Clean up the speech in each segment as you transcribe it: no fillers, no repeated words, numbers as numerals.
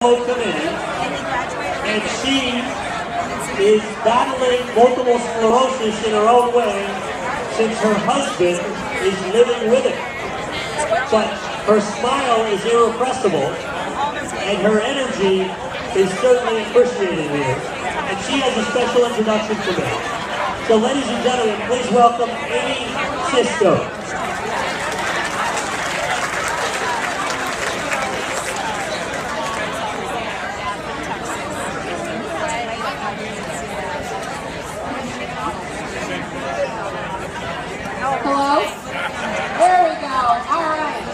come in, and she is battling multiple sclerosis in her own way since her husband is living with it. But her smile is irrepressible, and her energy is certainly appreciated here. And she has a special introduction to me. So ladies and gentlemen, please welcome Amy Sisko. Hello? There we go. All right.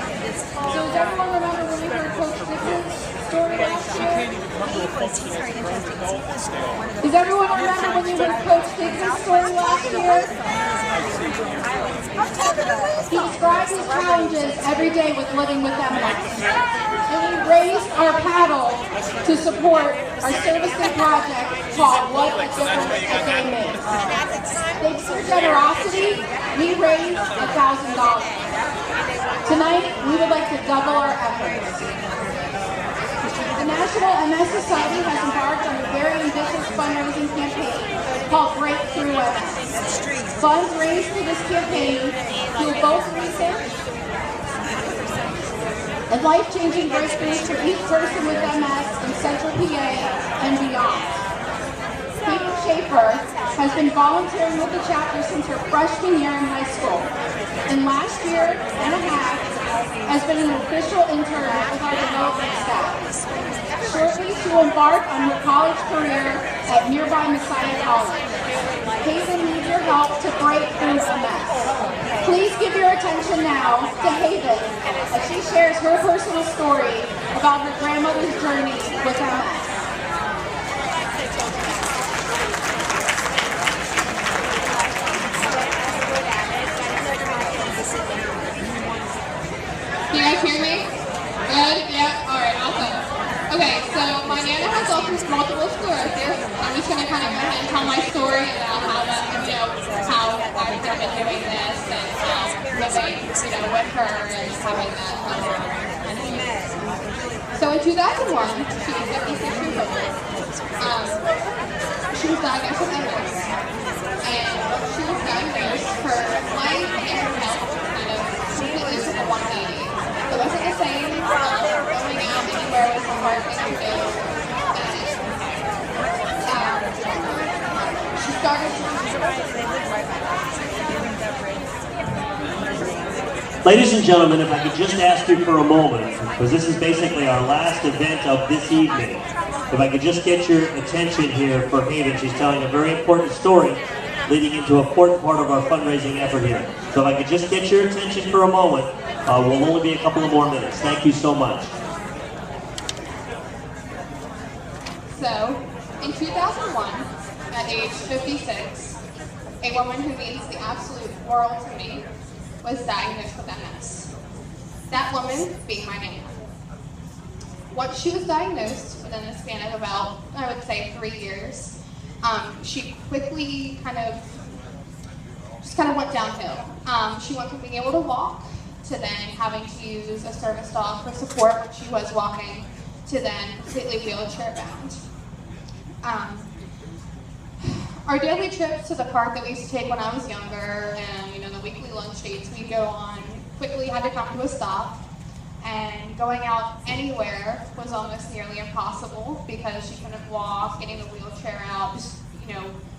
So does everyone remember when we heard Coach Dixon's story last year? Does everyone remember when you heard Coach Dixon's story last year? He described his challenges every day with living with MS. And we raised our paddle to support our servicing project called What a Difference a Day Makes. Thanks to generosity, we raised $1,000. Tonight, we would like to double our efforts. The National MS Society has embarked on a very ambitious fundraising campaign called Breakthrough MS. Funds raised through this campaign fuel both research and life-changing breakthroughs for each person with MS in Central PA and beyond. Haven Shaffer has been volunteering with the chapter since her freshman year in high school, and last year and a half has been an official intern with our development staff. Shortly, she will embark on her college career at nearby Messiah College. Haven needs your help to break through MS. Please give your attention now to Haven as she shares her personal story about her grandmother's journey with MS. Can you guys hear me? Good? Yeah? Alright, awesome. Okay, so my Nana has multiple sclerosis. I'm just going to kind of go ahead and tell my story about how that, how I've been doing this and how living, with her and having that. So in 2001, she was 56 years old. She was diagnosed with MS. And she was diagnosed, her life and her health kind of completely took a 180. It wasn't the same. Going out anywhere was a hard thing to do. She started to... Ladies and gentlemen, if I could just ask you for a moment, because this is basically our last event of this evening, if I could just get your attention here for Haven. She's telling a very important story leading into an important part of our fundraising effort here. So if I could just get your attention for a moment, we'll only be a couple of more minutes. Thank you so much. So, in 2001, at age 56, a woman who means the absolute world to me was diagnosed with MS. That woman being my Nana. Once she was diagnosed, within a span of about, I would say, 3 years, she quickly kind of went downhill. She went from being able to walk to then having to use a service dog for support when she was walking to then completely wheelchair bound. Our daily trips to the park that we used to take when I was younger and the weekly lunch dates we'd go on quickly had to come to a stop, and going out anywhere was almost nearly impossible because she couldn't walk. Getting the wheelchair out, just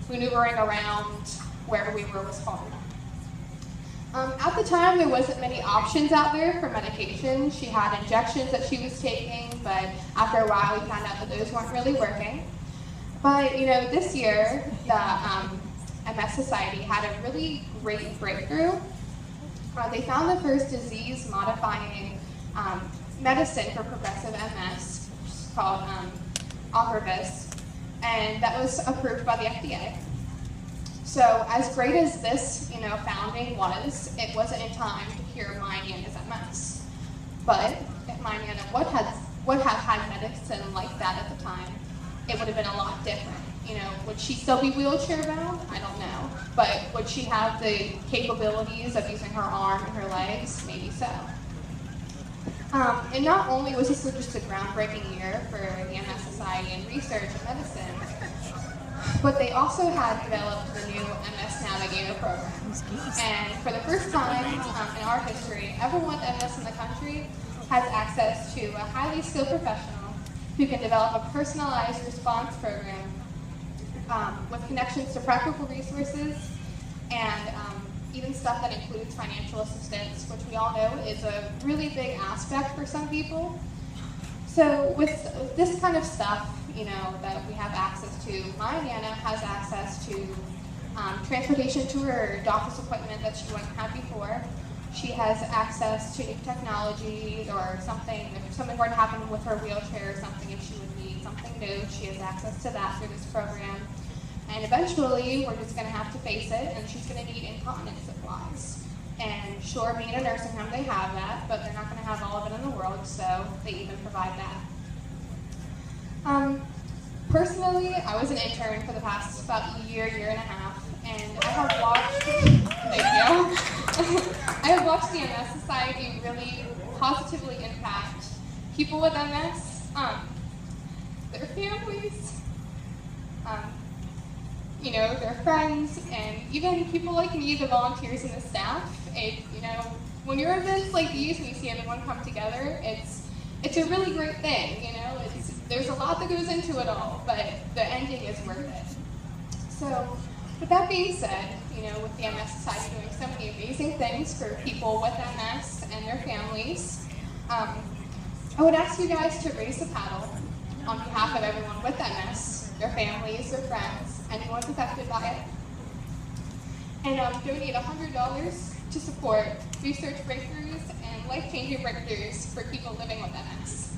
maneuvering around wherever we were was hard. At the time, there wasn't many options out there for medication. She had injections that she was taking, but after a while we found out that those weren't really working. But this year, the MS Society had a really great breakthrough. They found the first disease-modifying medicine for progressive MS, which is called Ocrevus, and that was approved by the FDA. So as great as this, founding was, it wasn't in time to cure my Nana's MS. But if my Nana would have had medicine like that at the time, it would have been a lot different. Would she still be wheelchair bound? I don't know. But would she have the capabilities of using her arm and her legs? Maybe so. And not only was this just a groundbreaking year for research and medicine, but they also had developed the new MS Navigator program. And for the first time in our history, everyone with MS in the country has access to a highly skilled professional who can develop a personalized response program with connections to practical resources and even stuff that includes financial assistance, which we all know is a really big aspect for some people. So with this kind of stuff, you know, that we have access to, my Nana has access to transportation to her doctor's appointment that she wouldn't have before. She has access to new technology or something, if something were to happen with her wheelchair or something, if she would need something new, she has access to that through this program. And eventually, we're just going to have to face it, and she's going to need incontinence supplies. And sure, being in a nursing home, they have that, but they're not going to have all of it in the world, so they even provide that. Personally, I was an intern for the past about year and a half, and I have watched, thank you, I have watched the MS Society really positively impact people with MS, their families, you know, their friends, and even people like me, the volunteers and the staff. You know, when you're events like these and you see everyone come together, it's a really great thing, you know. There's a lot that goes into it all, but the ending is worth it. So, with that being said, you know, with the MS Society doing so many amazing things for people with MS and their families, I would ask you guys to raise a paddle on behalf of everyone with MS, their families, their friends, anyone affected by it, and donate $100 to support research breakthroughs and life-changing breakthroughs for people living with MS.